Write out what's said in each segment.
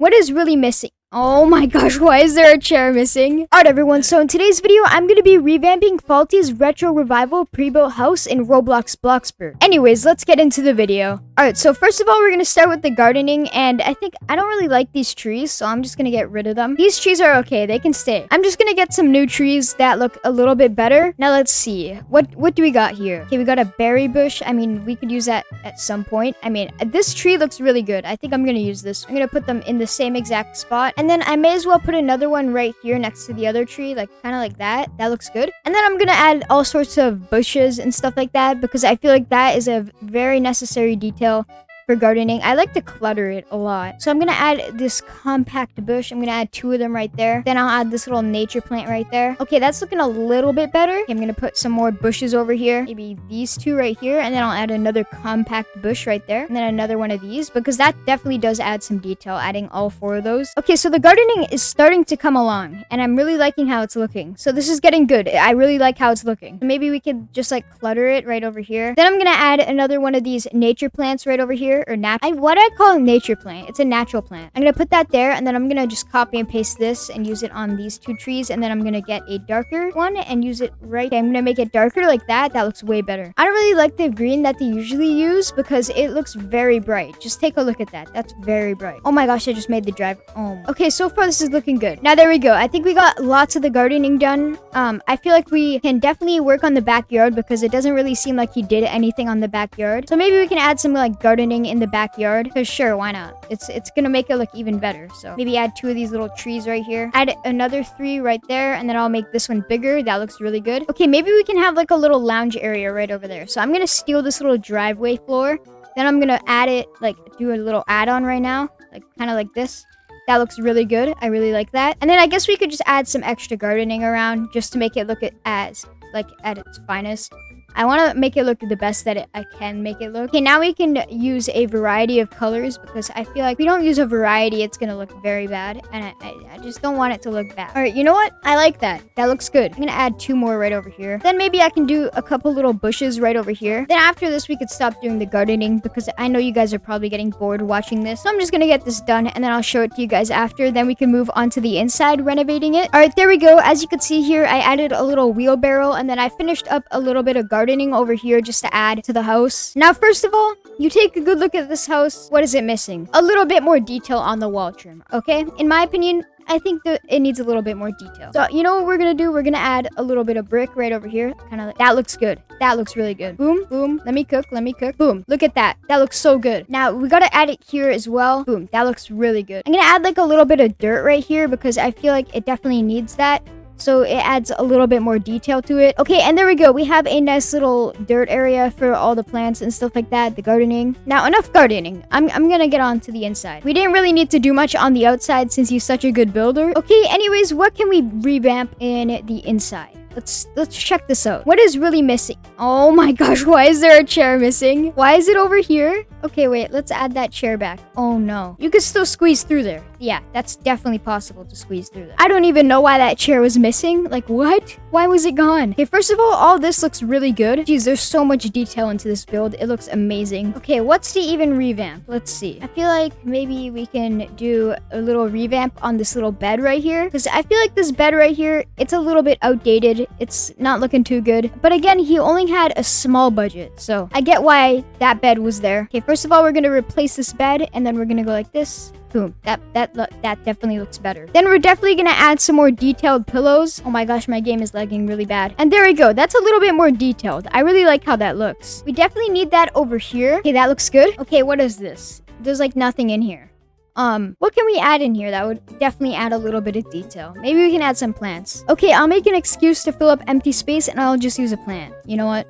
What is really missing? Oh my gosh, why is there a chair missing? Alright everyone, so in today's video, I'm going to be revamping Faulty's retro revival pre-built house in Roblox Bloxburg. Anyways, let's get into the video. Alright, so first of all, we're going to start with the gardening, and I don't really like these trees, so I'm just going to get rid of them. These trees are okay, they can stay. I'm just going to get some new trees that look a little bit better. Now let's see, what do we got here? Okay, we got a berry bush. I mean, we could use that at some point. I mean, this tree looks really good. I think I'm going to use this. I'm going to put them in the same exact spot. And then I may as well put another one right here next to the other tree, like kind of like that. That looks good. And then I'm gonna add all sorts of bushes and stuff like that because I feel like that is a very necessary detail for gardening. I like to clutter it a lot. So I'm gonna add this compact bush. I'm gonna add 2 of them right there. Then I'll add this little nature plant right there. Okay, that's looking a little bit better. Okay, I'm gonna put some more bushes over here. Maybe these 2 right here. And then I'll add another compact bush right there. And then another one of these because that definitely does add some detail, adding all 4 of those. Okay, so the gardening is starting to come along and I'm really liking how it's looking. So this is getting good. I really like how it's looking. Maybe we could just like clutter it right over here. Then I'm gonna add another one of these nature plants right over here. Or what do I call a nature plant? It's a natural plant. I'm gonna put that there, and then I'm gonna just copy and paste this and use it on these 2 trees, and then I'm gonna get a darker one and use it right. Okay, I'm gonna make it darker like that. That looks way better. I don't really like the green that they usually use because it looks very bright. Just take a look at that. That's very bright. Oh my gosh, I just made the drive. Oh. Okay, so far this is looking good. Now there we go. I think we got lots of the gardening done. I feel like we can definitely work on the backyard because it doesn't really seem like he did anything on the backyard. So maybe we can add some like gardening in the backyard. Because sure, why not? It's gonna make it look even better. So maybe add 2 of these little trees right here. Add another 3 right there, and then I'll make this one bigger. That looks really good. Okay, maybe we can have like a little lounge area right over there. So I'm gonna steal this little driveway floor. Then I'm gonna add it, like do a little add-on right now, like kind of like this. That looks really good. I really like that. And then I guess we could just add some extra gardening around just to make it look at its finest. I want to make it look the best that I can make it look. Okay, now we can use a variety of colors because I feel like if we don't use a variety, it's going to look very bad. And I just don't want it to look bad. All right, you know what? I like that. That looks good. I'm going to add 2 more right over here. Then maybe I can do a couple little bushes right over here. Then after this, we could stop doing the gardening because I know you guys are probably getting bored watching this. So I'm just going to get this done and then I'll show it to you guys after. Then we can move on to the inside, renovating it. All right, there we go. As you can see here, I added a little wheelbarrow and then I finished up a little bit of gardening over here just to add to the house. Now, first of all, you take a good look at this house. What is it missing? A little bit more detail on the wall trim, okay? In my opinion, I think that it needs a little bit more detail. So, you know what we're gonna do? We're gonna add a little bit of brick right over here. Kind of like, that looks good. That looks really good. Boom, boom. Let me cook. Boom. Look at that. That looks so good. Now, we gotta add it here as well. Boom. That looks really good. I'm gonna add like a little bit of dirt right here because I feel like it definitely needs that. So it adds a little bit more detail to it. Okay, and there we go. We have a nice little dirt area for all the plants and stuff like that, the gardening. Now, enough gardening. I'm gonna get on to the inside. We didn't really need to do much on the outside since he's such a good builder. Okay, anyways, what can we revamp in the inside? Let's check this out. What is really missing? Oh my gosh, why is there a chair missing? Why is it over here? Okay, wait, let's add that chair back. Oh no. You can still squeeze through there. Yeah, that's definitely possible to squeeze through there. I don't even know why that chair was missing. Like, what? Why was it gone? Okay, first of all this looks really good. Geez, there's so much detail into this build. It looks amazing. Okay, what's to even revamp? Let's see. I feel like maybe we can do a little revamp on this little bed right here. Because I feel like this bed right here, it's a little bit outdated. It's not looking too good. But again, he only had a small budget. So I get why that bed was there. Okay, first of all, we're going to replace this bed. And then we're going to go like this. Boom. That definitely looks better. Then we're definitely going to add some more detailed pillows. Oh my gosh, my game is lagging really bad. And there we go. That's a little bit more detailed. I really like how that looks. We definitely need that over here. Okay, that looks good. Okay, what is this? There's like nothing in here. What can we add in here that would definitely add a little bit of detail? Maybe we can add some plants. Okay, I'll make an excuse to fill up empty space and I'll just use a plant. You know what?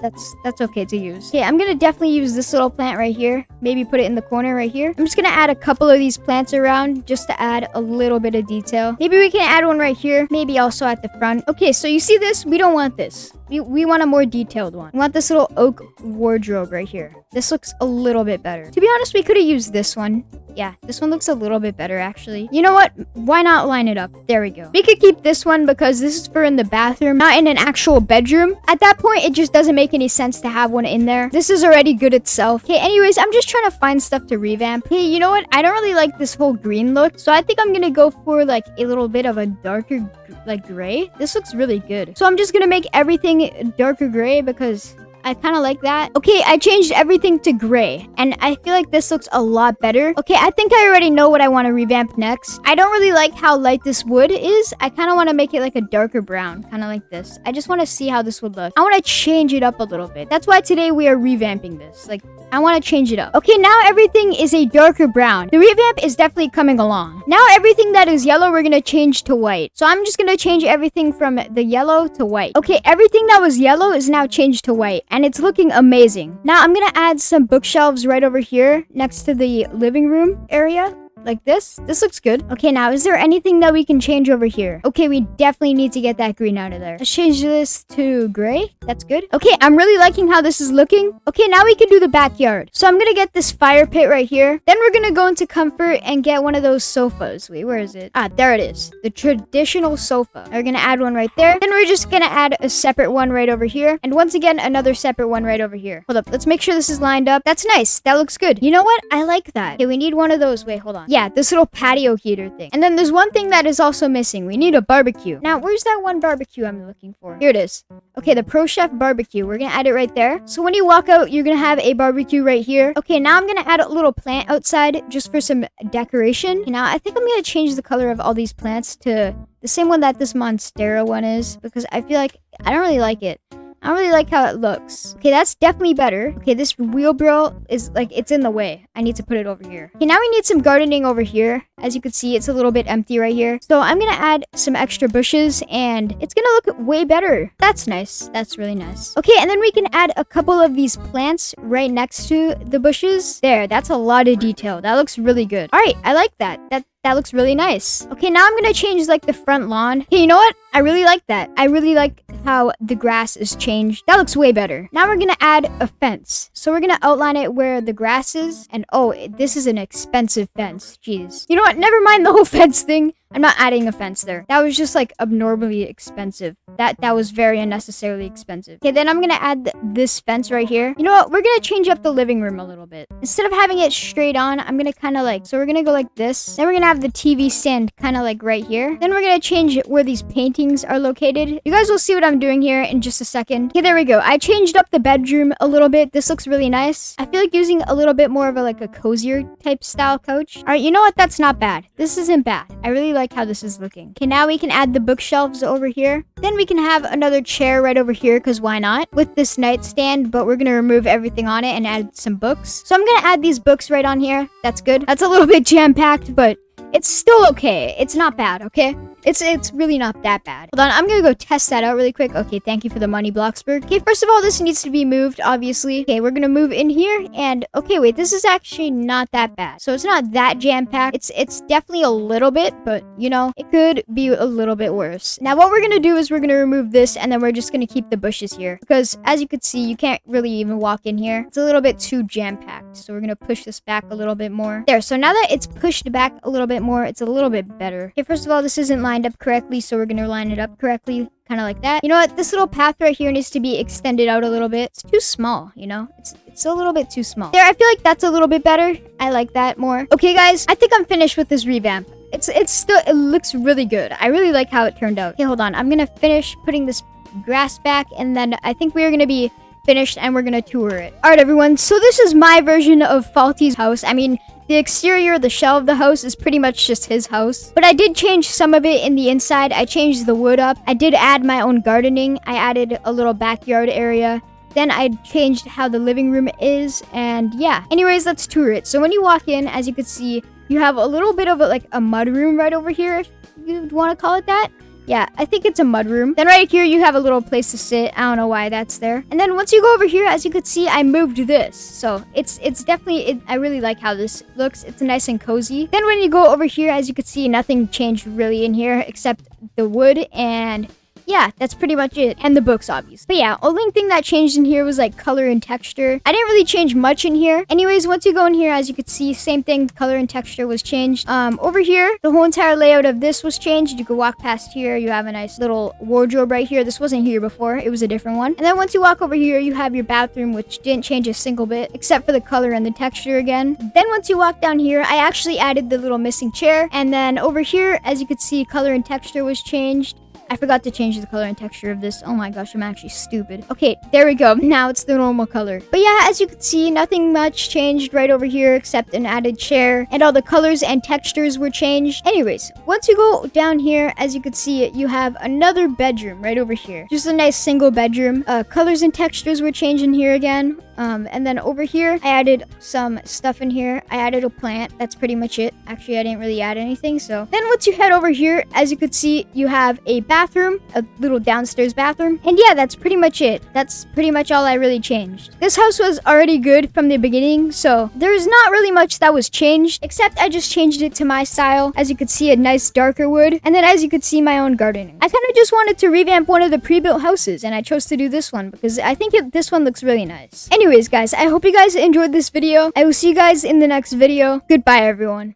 That's okay to use. Okay, I'm gonna definitely use this little plant right here. Maybe put it in the corner right here. I'm just gonna add a couple of these plants around just to add a little bit of detail. Maybe we can add one right here. Maybe also at the front. Okay, so you see this? We don't want this. We want a more detailed one. We want this little oak wardrobe right here. This looks a little bit better. To be honest, we could have used this one. Yeah, this one looks a little bit better, actually. You know what? Why not line it up? There we go. We could keep this one because this is for in the bathroom, not in an actual bedroom. At that point, it just doesn't make any sense to have one in there. This is already good itself. Okay, anyways, I'm just trying to find stuff to revamp. Hey, you know what? I don't really like this whole green look, so I think I'm gonna go for like a little bit of a darker like gray. This looks really good. So I'm just gonna make everything darker gray because I kind of like that. Okay, I changed everything to gray, and I feel like this looks a lot better. Okay, I think I already know what I want to revamp next. I don't really like how light this wood is. I kind of want to make it like a darker brown, kind of like this. I just want to see how this would look. I want to change it up a little bit. That's why today we are revamping this. Like, I want to change it up. Okay, now everything is a darker brown. The revamp is definitely coming along. Now everything that is yellow, we're going to change to white. So I'm just going to change everything from the yellow to white. Okay, everything that was yellow is now changed to white, and it's looking amazing. Now I'm going to add some bookshelves right over here next to the living room area. Like this. This looks good. Okay, now is there anything that we can change over here? Okay, we definitely need to get that green out of there. Let's change this to gray. That's good. Okay, I'm really liking how this is looking. Okay, now we can do the backyard. So I'm gonna get this fire pit right here. Then we're gonna go into comfort and get one of those sofas. Wait, where is it? Ah, there it is. The traditional sofa. We're gonna add one right there. Then we're just gonna add a separate one right over here. And once again, another separate one right over here. Hold up. Let's make sure this is lined up. That's nice. That looks good. You know what? I like that. Okay, we need one of those. Wait, hold on. Yeah, this little patio heater thing. And then there's one thing that is also missing. We need a barbecue. Now, where's that one barbecue I'm looking for? Here it is. Okay, the Pro Chef barbecue. We're gonna add it right there. So when you walk out, you're gonna have a barbecue right here. Okay, now I'm gonna add a little plant outside just for some decoration. Okay, now I think I'm gonna change the color of all these plants to the same one that this Monstera one is, because I feel like I don't really like it. I don't really like how it looks. Okay, that's definitely better. Okay, this wheelbarrow is like, it's in the way. I need to put it over here. Okay, now we need some gardening over here. As you can see, it's a little bit empty right here. So I'm gonna add some extra bushes and it's gonna look way better. That's nice. That's really nice. Okay, and then we can add a couple of these plants right next to the bushes. There, that's a lot of detail. That looks really good. All right, I like that. That looks really nice. Okay, now I'm gonna change like the front lawn. Hey, you know what? I really like that. I really like how the grass is changed. That looks way better. Now we're gonna add a fence. So we're gonna outline it where the grass is. And oh, this is an expensive fence. Jeez. You know what? Never mind the whole fence thing. I'm not adding a fence there. That was just like abnormally expensive. That was very unnecessarily expensive. Okay, then I'm gonna add this fence right here. You know what? We're gonna change up the living room a little bit. Instead of having it straight on, I'm gonna kind of like, so we're gonna go like this. Then we're gonna have the TV stand kind of like right here. Then we're gonna change where these paintings are located. You guys will see what I'm doing here in just a second. Okay, there we go. I changed up the bedroom a little bit. This looks really nice. I feel like using a little bit more of a cozier type style couch. All right, you know what? That's not bad. This isn't bad. I really like how this is looking. Okay, now we can add the bookshelves over here. Then we can have another chair right over here, because why not? With this nightstand, but we're gonna remove everything on it and add some books. So I'm gonna add these books right on here. That's good. That's a little bit jam-packed, but it's still okay. It's not bad, okay? It's really not that bad. Hold on, I'm gonna go test that out really quick. Okay, thank you for the money, Bloxburg. Okay, first of all, this needs to be moved, obviously. Okay, we're gonna move in here, and okay, wait, this is actually not that bad. So it's not that jam-packed. It's definitely a little bit, but you know, it could be a little bit worse. Now, what we're gonna do is we're gonna remove this, and then we're just gonna keep the bushes here, because as you can see, you can't really even walk in here. It's a little bit too jam-packed, so we're gonna push this back a little bit more. There, so now that it's pushed back a little bit more, it's a little bit better. Okay, first of all, this isn't lined up correctly, so we're gonna line it up correctly, kind of like that. You know what? This little path right here needs to be extended out a little bit. It's too small, you know? It's a little bit too small. There, I feel like that's a little bit better. I like that more. Okay, guys, I think I'm finished with this revamp. It looks really good. I really like how it turned out. Okay, hold on. I'm gonna finish putting this grass back, and then I think we're gonna be finished and we're gonna tour it. All right, everyone. So this is my version of Faulty's house. I mean, the exterior, the shell of the house is pretty much just his house. But I did change some of it in the inside. I changed the wood up. I did add my own gardening. I added a little backyard area. Then I changed how the living room is. And yeah. Anyways, let's tour it. So when you walk in, as you can see, you have a little bit of a mud room right over here, if you want to call it that. Yeah, I think it's a mud room. Then right here, you have a little place to sit. I don't know why that's there. And then once you go over here, as you can see, I moved this. So it's definitely, I really like how this looks. It's nice and cozy. Then when you go over here, as you can see, nothing changed really in here except the wood and yeah, that's pretty much it. And the books, obviously. But yeah, only thing that changed in here was like color and texture. I didn't really change much in here. Anyways, once you go in here, as you could see, same thing, color and texture was changed. Over here, the whole entire layout of this was changed. You could walk past here. You have a nice little wardrobe right here. This wasn't here before. It was a different one. And then once you walk over here, you have your bathroom, which didn't change a single bit, except for the color and the texture again. Then once you walk down here, I actually added the little missing chair. And then over here, as you could see, color and texture was changed. I forgot to change the color and texture of this. Oh my gosh, I'm actually stupid. Okay, there we go. Now it's the normal color. But yeah, as you can see, nothing much changed right over here except an added chair. And all the colors and textures were changed. Anyways, once you go down here, as you can see, you have another bedroom right over here. Just a nice single bedroom. Colors and textures were changed in here again. And then over here, I added some stuff in here. I added a plant. That's pretty much it. Actually, I didn't really add anything. So then once you head over here, as you could see, you have a bathroom, a little downstairs bathroom. And yeah, that's pretty much it. That's pretty much all I really changed. This house was already good from the beginning, so there's not really much that was changed, except I just changed it to my style. As you could see, a nice darker wood. And then as you could see, my own gardening. I kind of just wanted to revamp one of the pre-built houses, and I chose to do this one because I think this one looks really nice. Anyways, guys, I hope you guys enjoyed this video. I will see you guys in the next video. Goodbye, everyone.